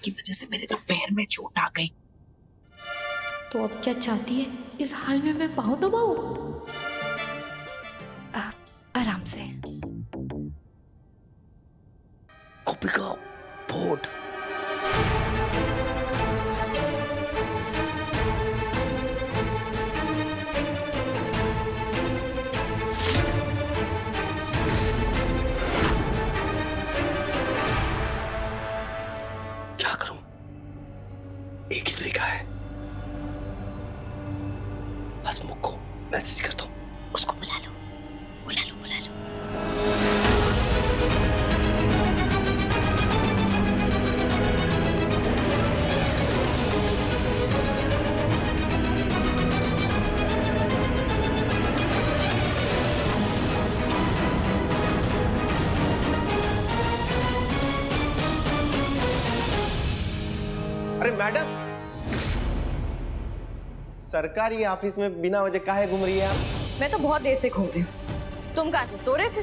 की वजह से मेरे तो पैर में चोट आ गई। तो अब क्या चाहती है? इस हाल में मैं पाँव दबाऊं? आराम से। गोपिका बहुत क्या करूं? एक ही तरीका है, हसमुख को मैसेज कर दो। उसको बुला लो, बुला लो, बुला लो। अरे मैडम, सरकारी ऑफिस में बिना वजह काहे घूम रही है आप? मैं तो बहुत देर से घूम रही हूँ। तुम कहाँ थे? सो रहे थे?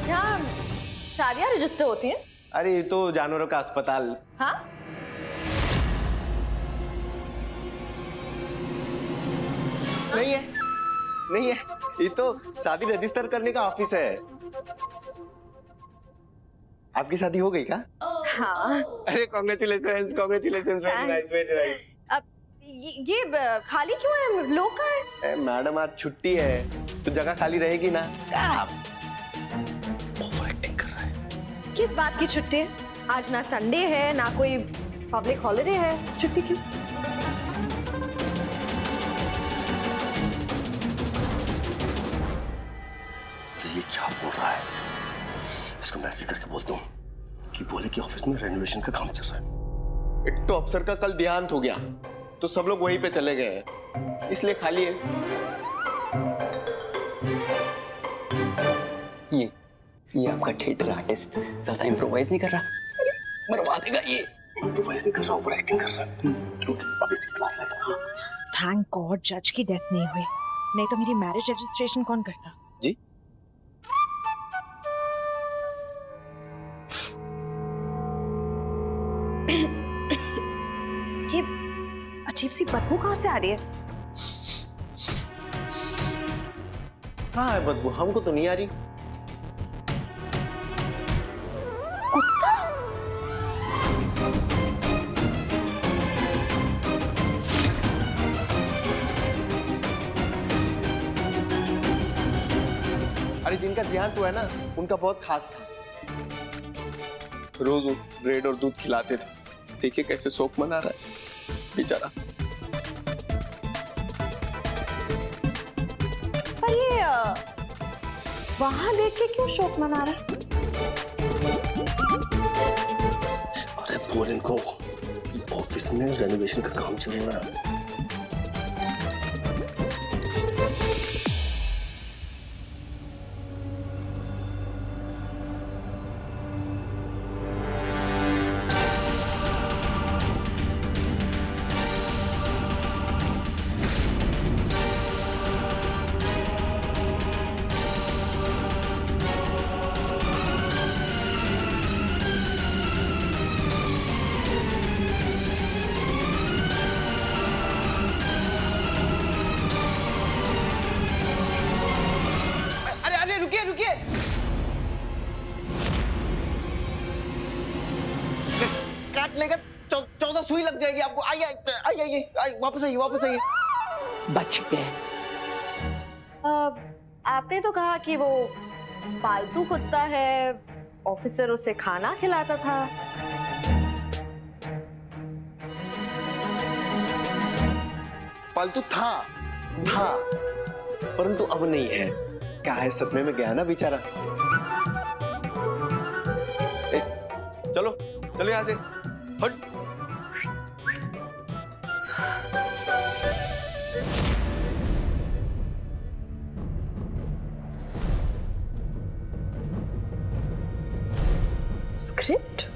यहाँ शादियाँ रजिस्टर होती हैं? अरे ये तो जानवरों का अस्पताल। हाँ? नहीं है, नहीं है, ये तो शादी रजिस्टर करने का ऑफिस है। आपकी शादी हो गई क्या? हाँ। अरे congratulations, congratulations, very nice, very nice. अब ये खाली क्यों है? लोग कहाँ हैं? मैडम आज छुट्टी है तो जगह खाली रहेगी ना। ओवर एक्टिंग कर रहा है। किस बात की छुट्टी है? आज ना संडे है ना कोई पब्लिक हॉलिडे है, छुट्टी क्यों? तो ये क्या बोल रहा है? इसको मैसेज करके बोलता हूँ कि बोले कि ऑफिस में रेनोवेशन का काम चल रहा है। एक तो अफसर का कल देहांत हो गया तो सब लोग वहीं पे चले गए हैं, इसलिए खाली है। ये आपका थिएटर आर्टिस्ट ज्यादा इम्प्रोवाइज नहीं कर रहा? मरवा देगा ये। इम्प्रोवाइज नहीं कर रहा, ओवर एक्टिंग कर रहा है। अब इसकी क्लास लेता हूँ। थैंक गॉड जज की डेथ नहीं हुई, नहीं तो मेरी मैरिज रजिस्ट्रेशन कौन करता? जी? ये अजीब सी बदबू कहाँ से आ रही है? कहाँ है बदबू? हमको तो नहीं आ रही। कुत्ता? अरे जिनका देहांत हुआ है ना, उनका बहुत खास था। रोज वो ब्रेड और दूध खिलाते थे। देखिए कैसे शोक मना रहा है बेचारा। पर ये वहां देख के क्यों शोक मना रहा है? अरे बोल इनको ऑफिस में रेनोवेशन का काम चल रहा है। रुकिए रुकिए, काट लेगा 14 सुई लग जाएगी आपको। आइए आइए आइए, वापस आइए, वापस आइए। बच गए। आपने तो कहा कि वो पालतू कुत्ता है, ऑफिसर उसे खाना खिलाता था। पालतू था परंतु अब नहीं है। क्या है, सदमे में गया ना बेचारा। चलो चलो यहां से हट। स्क्रिप्ट?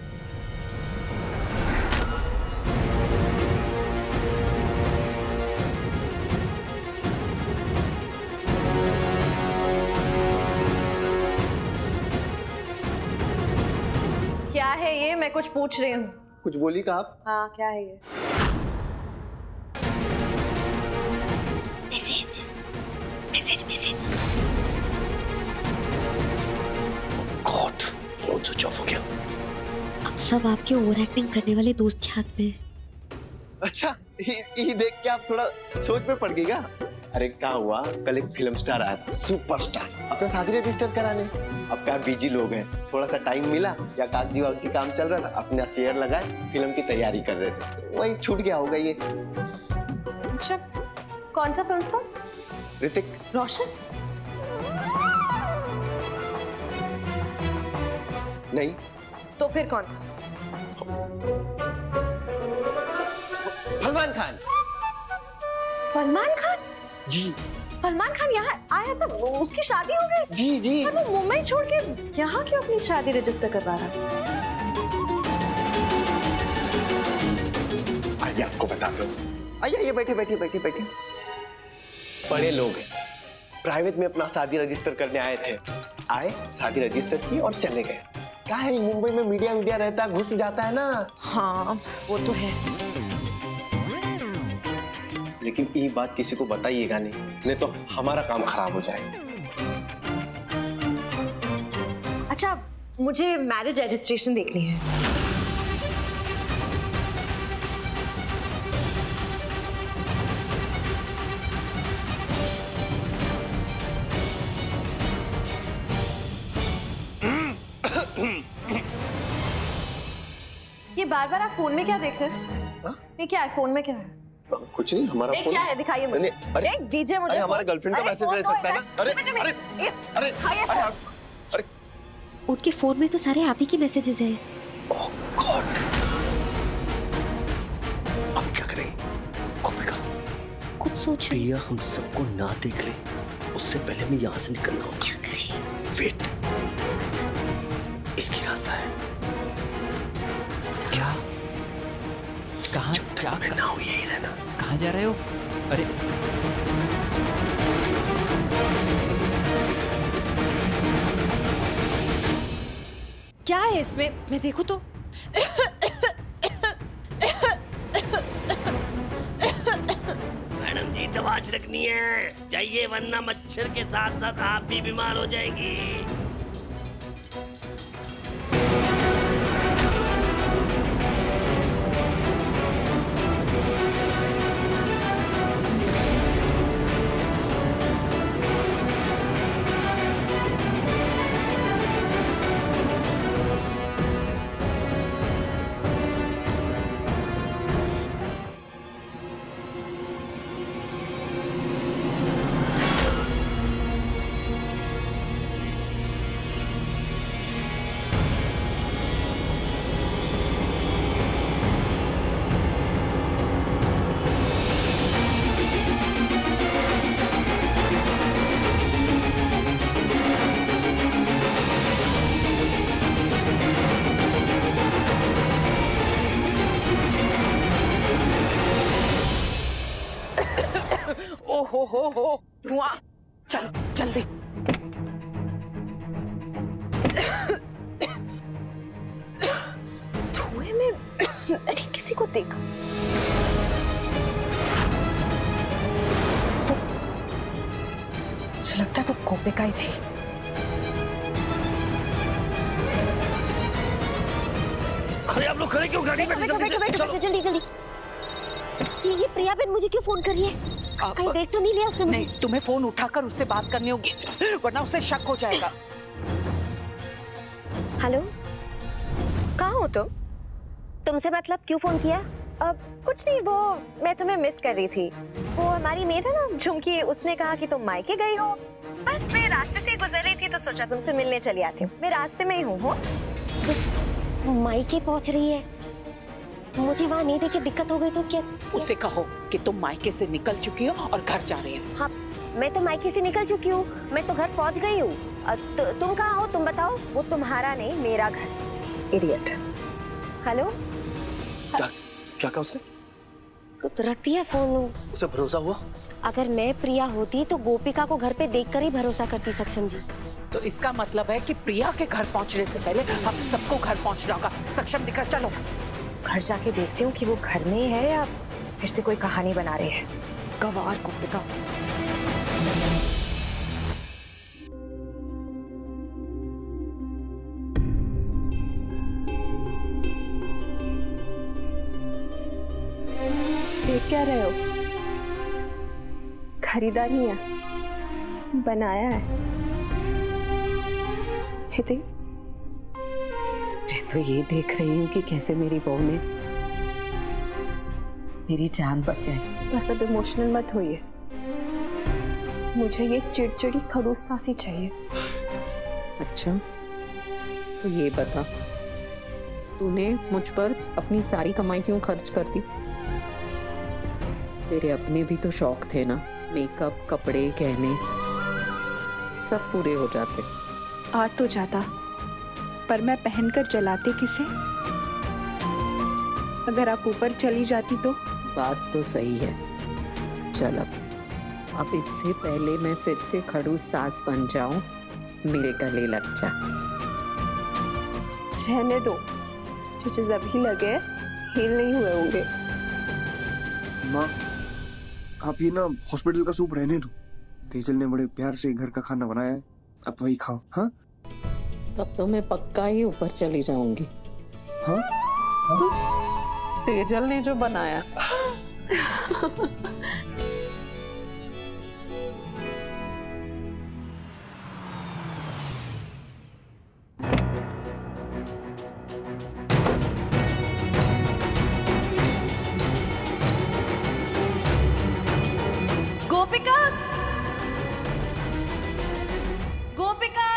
है ये? मैं कुछ पूछ रही हूँ। कुछ बोली का आप? हाँ, क्या है ये? Message message message. God, phone switch off हो गया। अब सब आपके ओवर एक्टिंग करने वाले दोस्त के हाथ में है। अच्छा, ये देख के आप थोड़ा सोच में पड़ गई क्या? अरे क्या हुआ, कल एक फिल्म स्टार आया था, सुपरस्टार, अपना शादी रजिस्टर कराने। अब क्या बिजी लोग हैं, थोड़ा सा टाइम मिला या कागजी वागजी काम चल रहा था, अपना चेयर लगाए फिल्म की तैयारी कर रहे थे, वही छूट गया होगा ये। अच्छा, कौन सा फिल्म स्टार? ऋतिक रोशन? नहीं। तो फिर कौन था? सलमान खान। सलमान खान? जी सलमान खान यहाँ आया था, उसकी शादी हो गई? जी जी। पर वो मुंबई छोड़ के यहाँ क्यों अपनी शादी रजिस्टर करवा रहा है? आइए आपको बता दो। आइए बैठिए बैठिए बैठिए बैठिए। बड़े लोग हैं, प्राइवेट में अपना शादी रजिस्टर करने आए थे। आए, शादी रजिस्टर की और चले गए। क्या है, मुंबई में मीडिया रहता है, घुस जाता है ना। हाँ, वो तो है। लेकिन ये बात किसी को बताइएगा नहीं तो हमारा काम खराब हो जाएगा। अच्छा, मुझे मैरिज रजिस्ट्रेशन देखनी है। ये बार-बार आप फोन में क्या देख रहे हैं? हाँ? ये क्या है, फोन में क्या है? कुछ नहीं, हमारा ये क्या है, दिखाइए मुझे। अरे दीजिए मुझे। अरे हमारे गर्लफ्रेंड का मैसेज रह सकता है ना। अरे अरे अरे अरे अरे उनके फोन में तो सारे आप ही के मैसेजेस हैं। ओह गॉड, अब क्या करें? गोपिका, कुछ सोचो। प्रिया हम सबको ना देख ले, उससे पहले हमें यहाँ से निकलना होगा। क्या करें? वेट, एक ही रास्ता है। क्या? कहाँ? जब तक मैं ना हूँ यही रहना। कहाँ जा रहे हो? अरे क्या है इसमें, मैं देखूं तो। मैडम जी, दवा छिड़कनी है, चाहिए वरना मच्छर के साथ साथ आप भी बीमार हो जाएंगी। हो धुआं। चलो जल्दी। धुएं में मैंने किसी को देखा। मुझे लगता है वो गोपिका ही थी। अरे आप लोग खड़े क्यों? गाड़ी में जल्दी जल्दी। ये प्रिया बहन मुझे क्यों फोन कर रही है? कहीं देख तो नहीं लिया उसने? नहीं, तुम्हें फोन उठाकर उससे बात करनी होगी, वरना उसे शक हो जाएगा। हेलो, कहाँ हो तुम? तुमसे मतलब क्यों फोन किया? अब कुछ नहीं, वो मैं तुम्हें मिस कर रही थी। वो हमारी मेट है ना झुमकी, उसने कहा कि तुम मायके गई हो। बस मैं रास्ते से गुजर रही थी तो सोचा तुमसे मिलने चली आती हूँ। मैं रास्ते में ही हूँ। मायके पहुंच रही है, मुझे वहाँ नहीं देखे दिक्कत हो गई तो क्या? उसे कहो कि तुम मायके से निकल चुकी हो और घर जा रही हो। हाँ, मैं तो मायके से निकल चुकी हूँ, मैं तो घर पहुँच गई हूँ। तुम कहाँ हो, तुम बताओ। वो तुम्हारा नहीं, मेरा घर। इडियट। हेलो, क्या कहा उसने? तो रख दिया फोन। उसे भरोसा हुआ? अगर मैं प्रिया होती तो गोपिका को घर पे देखकर ही भरोसा करती सक्षम जी। तो इसका मतलब है कि प्रिया के घर पहुंचने से पहले हम सबको घर पहुंचना होगा। सक्षम दिख रहा, चलो। घर जाके देखती हूँ कि वो घर में है या फिर से कोई कहानी बना रही है। गवार को दिखा। देख क्या रहे हो? खरीदा नहीं है, बनाया है। मैं तो ये देख रही हूँ कि कैसे मेरी बहू ने मेरी जान बचाई। बस अब इमोशनल मत होइए, मुझे ये चिड़चिड़ी खड़ूस सांसी चाहिए। अच्छा, तो ये बता, तूने मुझ पर अपनी सारी कमाई क्यों खर्च कर दी? तेरे अपने भी तो शौक थे ना, मेकअप, कपड़े, गहने, सब पूरे हो जाते। आ तो जाता, पर मैं पहनकर जलाते किसे? अगर आप ऊपर चली जाती तो? बात तो सही है। चल अब इससे पहले मैं फिर से खड़ूस सास बन जाऊं, मेरे गले लग जा। रहने दो, स्टिचेस अभी लगे, हील नहीं हुए होंगे। माँ, आप ये ना हॉस्पिटल का सूप रहने दो। तेजल ने बड़े प्यार से घर का खाना बनाया है, अब वही खाओ। हाँ, तब तो मैं पक्का ही ऊपर चली जाऊंगी। हाँ? तेजल ने जो बनाया। गोपिका, गोपिका,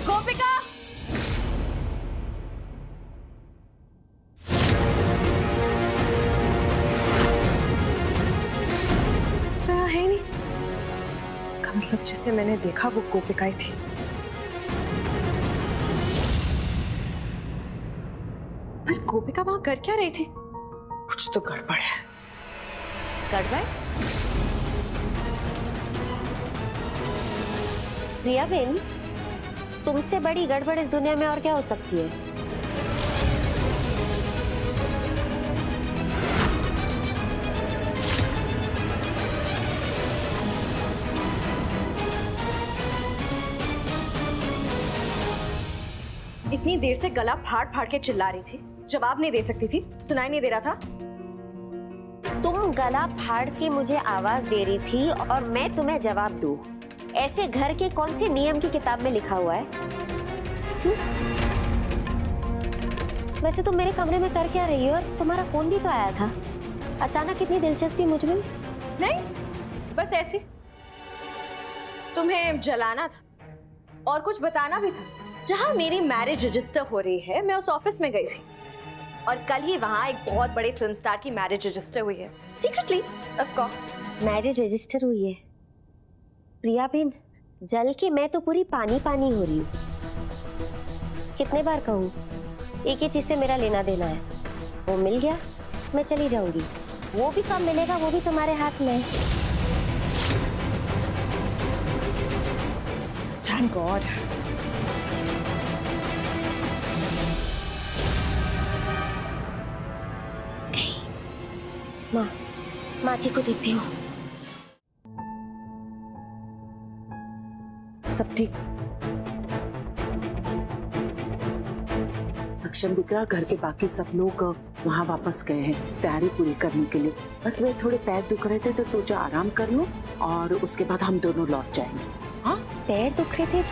गोपिका। तो यहाँ है नहीं, इसका मतलब जिसे मैंने देखा वो गोपिका ही थी। पर गोपिका वहां कर क्या रही थी? कुछ तो गड़बड़ है। गड़बड़? प्रिया बेन, तुमसे बड़ी गड़बड़ इस दुनिया में और क्या हो सकती है? इतनी देर से गला फाड़ फाड़ के चिल्ला रही थी, जवाब नहीं दे सकती थी? सुनाई नहीं दे रहा था? तुम गला फाड़ के मुझे आवाज दे रही थी और मैं तुम्हें जवाब दूं? ऐसे घर के कौन से नियम की किताब में लिखा हुआ है? वैसे तुम मेरे कमरे में कर क्या रही हो? और तुम्हारा फोन भी तो आया था। अचानक इतनी दिलचस्पी मुझ में? नहीं, बस ऐसे। तुम्हें जलाना था और कुछ बताना भी था। जहां मेरी मैरिज रजिस्टर हो रही है, मैं उस ऑफिस में गई थी और कल ही वहां एक बहुत बड़े फिल्म स्टार की मैरिज रजिस्टर हुई है, secretly of course. Marriage register हुई है? प्रिया बेन, जल के मैं तो पूरी पानी पानी हो रही हूँ। कितने बार कहूँ, एक ही चीज से मेरा लेना देना है, वो मिल गया, मैं चली जाऊंगी। वो भी कब मिलेगा, वो भी तुम्हारे हाथ में है। Thank God. माँ जी को देखती हूँ। सब ठीक? सक्षम दिख रहा, घर के बाकी सब लोग वहाँ वापस गए हैं तैयारी पूरी करने के लिए। बस मेरे थोड़े पैर दुख रहे थे तो सोचा आराम कर लूं और उसके बाद हम दोनों लौट जाएंगे। हाँ, पैर दुख रहे थे?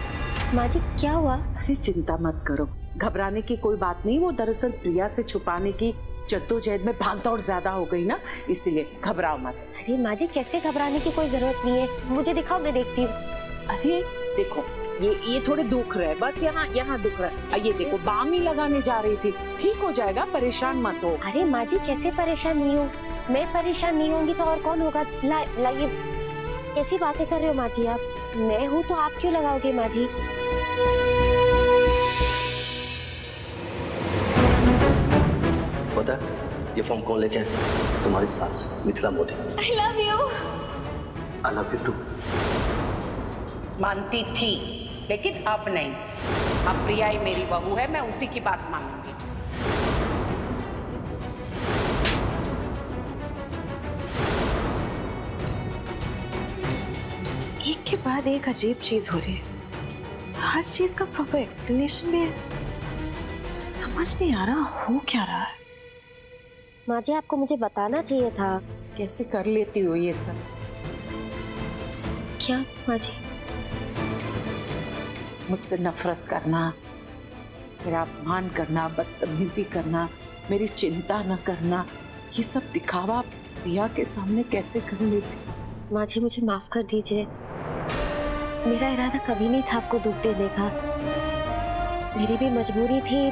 माँ जी क्या हुआ? अरे चिंता मत करो, घबराने की कोई बात नहीं। वो दरअसल प्रिया से छुपाने की जद्दोजहद में भागदौड़ ज्यादा हो गई ना, इसलिए घबराओ मत। अरे माँ जी, कैसे घबराने की कोई जरूरत नहीं है, मुझे दिखाओ, मैं देखती हूँ। अरे देखो, ये थोड़े दुख रहे, बस यहाँ दुख रहा है। ये देखो, बाम ही लगाने जा रही थी, ठीक हो जाएगा, परेशान मत हो। अरे माँ जी, कैसे परेशान नहीं हूँ, मैं परेशान नहीं होंगी तो और कौन होगा? लाइए, कैसी बातें कर रहे हो माँ जी आप? मैं हूँ तो आप क्यों लगाओगे माँ जी? पता है ये फॉर्म कौन लेके आया? तुम्हारी सास Mithila Modi. I love you. I love you too। मानती थी लेकिन अब नहीं। अब प्रिया ही मेरी बहू है, मैं उसी की बात मानूंगी। एक के बाद एक अजीब चीज हो रही है। हर चीज का प्रॉपर एक्सप्लेनेशन भी है। समझ नहीं आ रहा हो क्या रहा है। माँ जी आपको मुझे बताना चाहिए था। कैसे कर लेती हो ये सब? क्या माँ जी? मुझसे नफरत करना, मेरा अपमान करना, बदतमीजी करना, मेरी चिंता न करना, ये सब दिखावा प्रिया के सामने कैसे कर लेती? माँ जी मुझे माफ कर दीजिए। मेरा इरादा कभी नहीं था आपको दुख देने का। मेरी भी मजबूरी थी,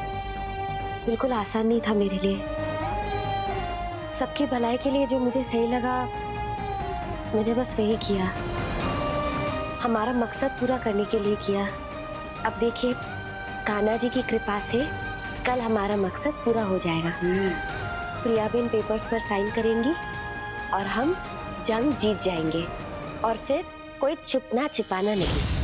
बिल्कुल आसान नहीं था मेरे लिए। सबकी भलाई के लिए जो मुझे सही लगा मैंने बस वही किया, हमारा मकसद पूरा करने के लिए किया। अब देखिए कान्हा जी की कृपा से कल हमारा मकसद पूरा हो जाएगा। प्रिया बेन पेपर्स पर साइन करेंगी और हम जंग जीत जाएंगे और फिर कोई छुपना छिपाना नहीं।